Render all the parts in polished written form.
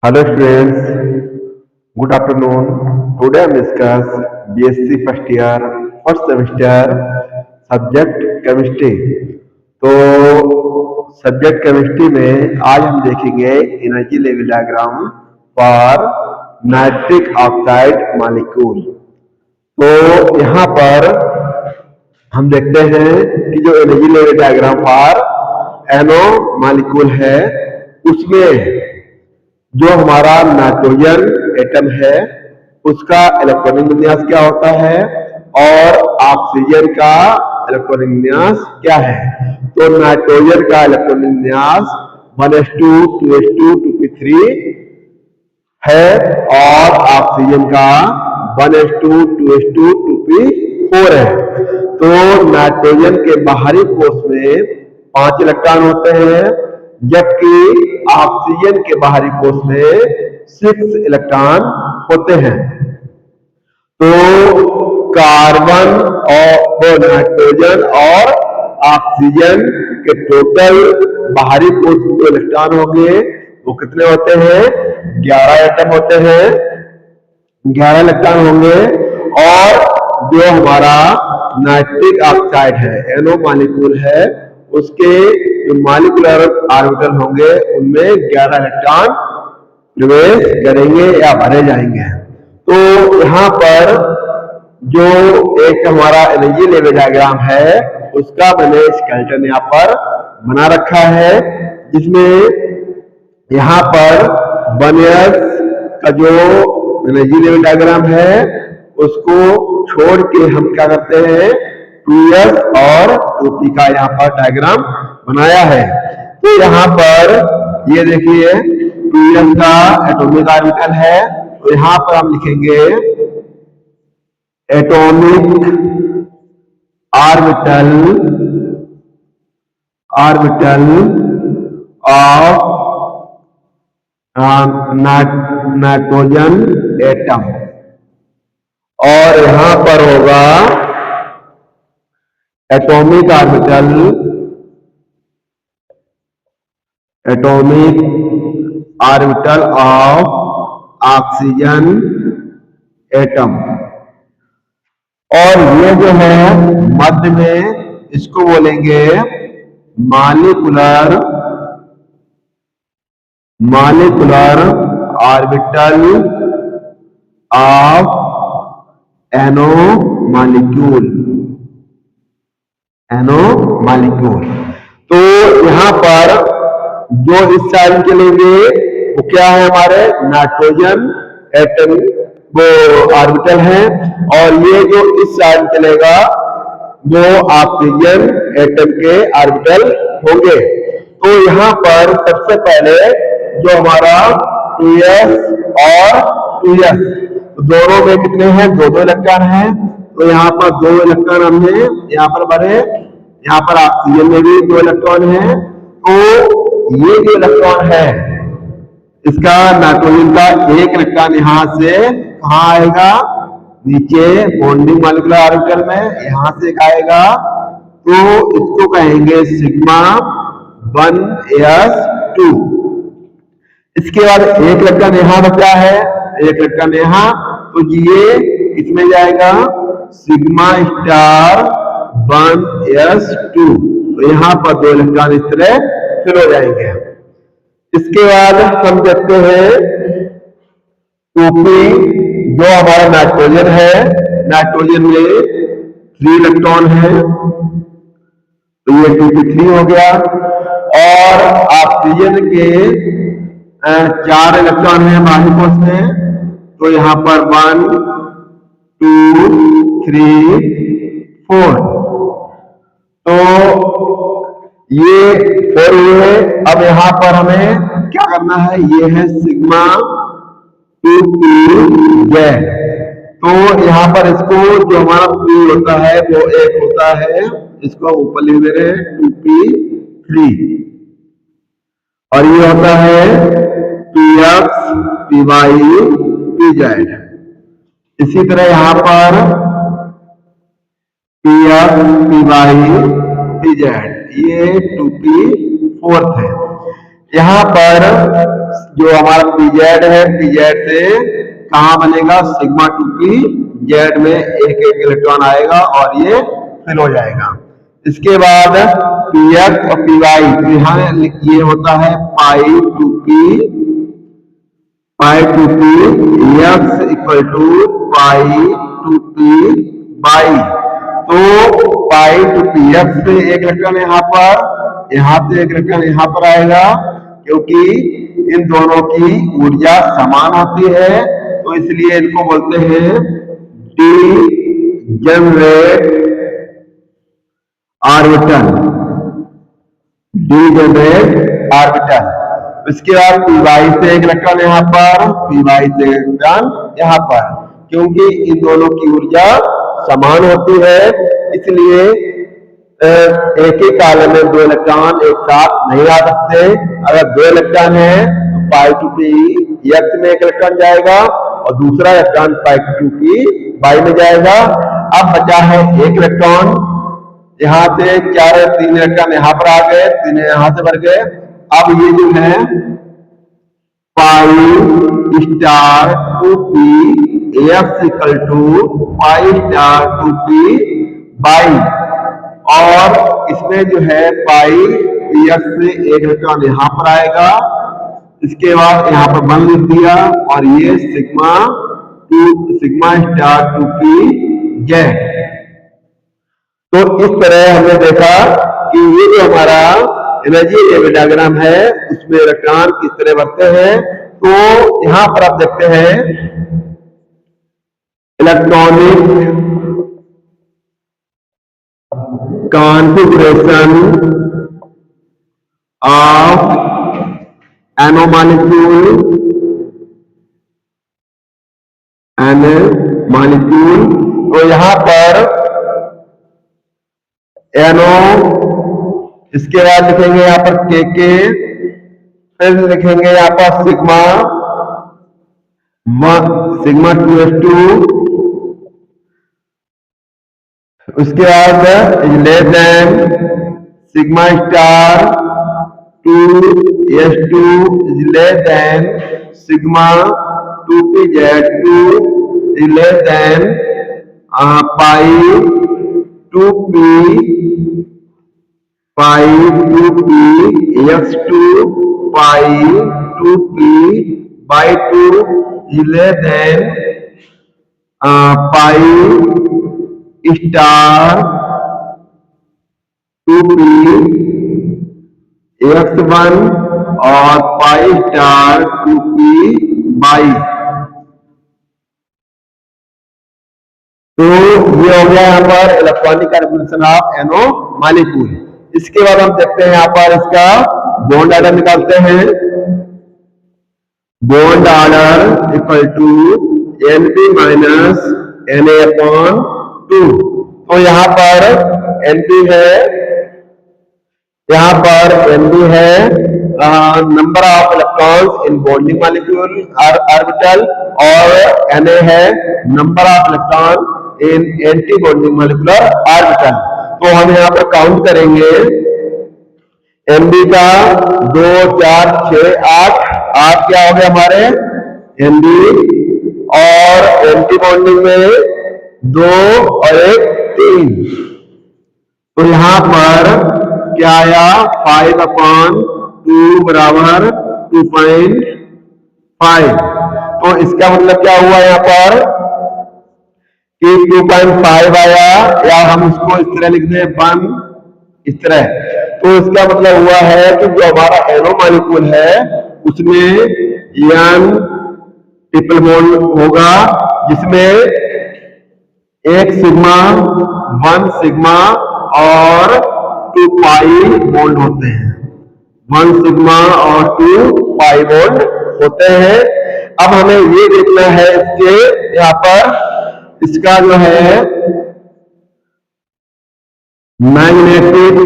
Hello students, good afternoon. Today I am discuss BSc first year first semester subject chemistry. तो subject chemistry में आज हम देखेंगे energy level diagram for nitric oxide molecule. तो यहाँ पर हम देखते हैं कि जो energy level diagram for N O molecule है उसमें जो हमारा नाइट्रोजन एटम है उसका इलेक्ट्रॉनिक विन्यास क्या होता है और ऑक्सीजन का इलेक्ट्रॉनिक विन्यास क्या है। तो नाइट्रोजन का इलेक्ट्रॉनिक विन्यास 1s2 2s2 2p3 है और ऑक्सीजन का 1s2 2s2 2p4 है। तो नाइट्रोजन के बाहरी कोश में 5 इलेक्ट्रॉन होते हैं जबकि ऑक्सीजन के बाहरी कोश में 6 इलेक्ट्रॉन होते हैं। तो कार्बन और नाइट्रोजन और ऑक्सीजन के टोटल बाहरी कोश में जो इलेक्ट्रॉन होंगे वो कितने होते हैं? 11 एटम होते हैं, 11 इलेक्ट्रॉन होंगे। और जो हमारा नाइट्रिक ऑक्साइड है एनो मॉलिक्यूल है उसके जो मॉलिक्यूलर ऑर्बिटल होंगे उनमें 11 इलेक्ट्रॉन प्रवेश करेंगे या भरे जाएंगे। तो यहाँ पर जो एक हमारा एनर्जी लेवल डायग्राम है उसका मैंने स्केलेटन यहाँ पर बना रखा है जिसमें यहाँ पर 1s का जो एनर्जी लेवल डायग्राम है उसको छोड़ के हम क्या करते हैं 2s और 2p का यहाँ पर डायग्राम बनाया है। तो यहाँ पर ये देखिए 2s का एटॉमिक ऑर्बिटल है तो यहाँ पर हम लिखेंगे atomic orbital of nitrogen atom और यहां पर होगा atomic orbital of oxygen atom. और ये जो है मध्य में इसको बोलेंगे molecular orbital of N O molecule. तो यहां पर जो इस साइड चलेंगे वो क्या है हमारे नाइट्रोजन एटम वो ऑर्बिटल है और ये जो इस साइड चलेगा वो ऑक्सीजन एटम के ऑर्बिटल होंगे। तो यहाँ पर सबसे पहले जो हमारा 2s और 2s तो दोनों में कितने हैं? 2 इलेक्ट्रॉन हैं। तो यहाँ पर 2 इलेक्ट्रॉन हमने यहाँ पर भरे, यहाँ पर ऑक्सीजन में भी 2 इलेक्ट्रॉन है। तो ये जो इलेक्ट्रॉन है इसका नाइट्रोजन का 1 इलेक्ट्रॉन यहाँ से कहाँ आएगा? नीचे बॉन्डिंग मॉलिक्यूलर ऑर्बिटल में यहाँ से आएगा। तो इसको कहेंगे सिग्मा 1s2। इसके बाद 1 इलेक्ट्रॉन यहाँ बचा है, 1 इलेक्ट्रॉन यहाँ, तो ये इसमें जाएगा सिग्मा स्टार 1s2। तो यहाँ पर 2 इलेक्ट्रॉन इस तरह फिल हो जाएंगे। इसके बाद हम देखते हैं 2p जो हमारा नाइट्रोजन है, नाइट्रोजन में 3 इलेक्ट्रॉन है तो ये 2p3 हो गया। और ऑक्सीजन के 4 इलेक्ट्रॉन है बाहरी कोश में तो यहाँ पर 1 2 3 4 तो ये 4 हुए। अब यहाँ पर हमें क्या करना है? ये है सिग्मा 2p तो यहाँ पर इसको जो हमारा p होता है वो 1 होता है, इसको ऊपर लिख दे रहे हैं 2p3 और ये होता है px py pz। इसी तरह यहाँ पर px py pz ये 2p4 है। यहाँ पर जो हमारा पीजेड है, पीजेड से कहाँ बनेगा, सिग्मा 2p जेड में एक एक इलेक्ट्रॉन आएगा और ये फिल हो जाएगा। इसके बाद पी एक्स और पी वाई, तो यहाँ ये होता है pi 2p X equal to pi 2p Y, तो पाई 2p एक्स से एक इलेक्ट्रॉन यहाँ से एक इलेक्ट्रॉन यहाँ पर आएगा, क्योंकि इन दोनों की ऊर्जा समान होती है, तो इसलिए इनको बोलते हैं D generate orbital, D generate orbital. इसके बाद पी वाई से एक इलेक्ट्रॉन यहाँ पर, पी वाई से इलेक्ट्रॉन यहाँ पर, क्योंकि इन दोनों की ऊर्जा समान होती है, इसलिए एक ही कॉलम में दो इलेक्ट्रॉन एक साथ नहीं आ सकते। अगर दो इलेक्ट्रॉन है तो पाई 2p एक्स में एक इलेक्ट्रॉन जाएगा और दूसरा इलेक्ट्रॉन पाई 2p वाई में जाएगा। अब बचा है एक इलेक्ट्रॉन, यहाँ से तीन इलेक्ट्रॉन यहाँ पर आ गए, तीन यहाँ से भर गए। अब ये जो है pi star 2p X equal to pi star 2p Y, और इसमें जो है पाई एक्स से एक इलेक्ट्रॉन यहाँ पर आएगा, इसके बाद यहाँ पर बन लिख दिया, और ये सिग्मा स्टार 2p जेड। तो इस तरह हमने देखा कि ये जो हमारा एनर्जी लेवल डायग्राम है उसमें इलेक्ट्रॉन किस तरह बढ़ते हैं। तो यहां पर आप देखते हैं electronic configuration of N O molecule. तो यहां पर एनो, इसके बाद लिखेंगे यहाँ पर के, फिर लिखेंगे यहाँ पर सिग्मा 2s2, उसके बाद less than sigma star 2s2 is less than sigma 2pz2 is less than pi 2p x2 pi 2p by 2 is less than pi star 2p x1 और पाई स्टार 2p बाई। तो ये हो गया यहाँ पर electronic configuration of N O molecule. इसके बाद हम देखते हैं यहाँ पर इसका बॉन्ड ऑर्डर निकालते हैं। Bond order equal to Np minus Na/2। तो यहाँ पर Np है, यहाँ पर Nb है number of electrons in bonding molecule orbital, और Na है number of electron in anti bonding molecular orbital. तो हम यहाँ पर काउंट करेंगे Nb का 2 4 6 8 क्या हो गया हमारे Nb, और एंटी बॉन्डिंग में 2 और 1 3। तो यहाँ पर क्या आया 5/2 बराबर 2.5। तो इसका मतलब क्या हुआ यहाँ पर कि 2.5 आया, या हम इसको इस तरह लिख दें 1 इस तरह। तो इसका मतलब हुआ है कि जो हमारा एनो मॉलिक्यूल है उसमें n ट्रिपल बॉन्ड होगा, जिसमें 1 सिग्मा 1 सिग्मा और 2 पाई बॉन्ड होते हैं, 1 सिग्मा और 2 पाई बॉन्ड होते हैं। अब हमें ये देखना है इसके यहाँ पर इसका जो है मैग्नेटिक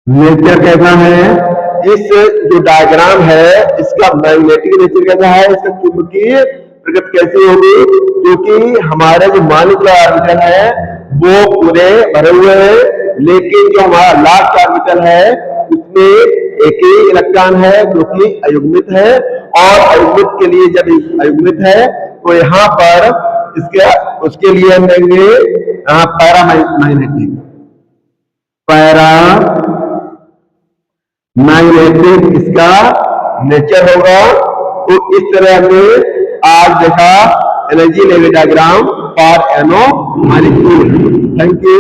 नेचर कैसा है, इस जो डायग्राम है इसका मैग्नेटिक नेचर कैसा है, इसका चुंबकीय प्रकृति कैसी होगी, क्योंकि हमारे जो मॉलिक्यूलर ऑर्बिटल है वो पूरे भरे हुए हैं, लेकिन जो हमारा लास्ट ऑर्बिटल है उसमें एक ही इलेक्ट्रॉन इलेक्ट्रॉन है जो कि अयुग्मित है, और अयुग्मित के लिए जब अयुग्मित है तो यहाँ पर इसके उसके लिए हम लेंगे पैरामैग्नेटिक इसका नेचर होगा। तो इस तरह हमने आज देखा energy level diagram for NO molecule. Thank you.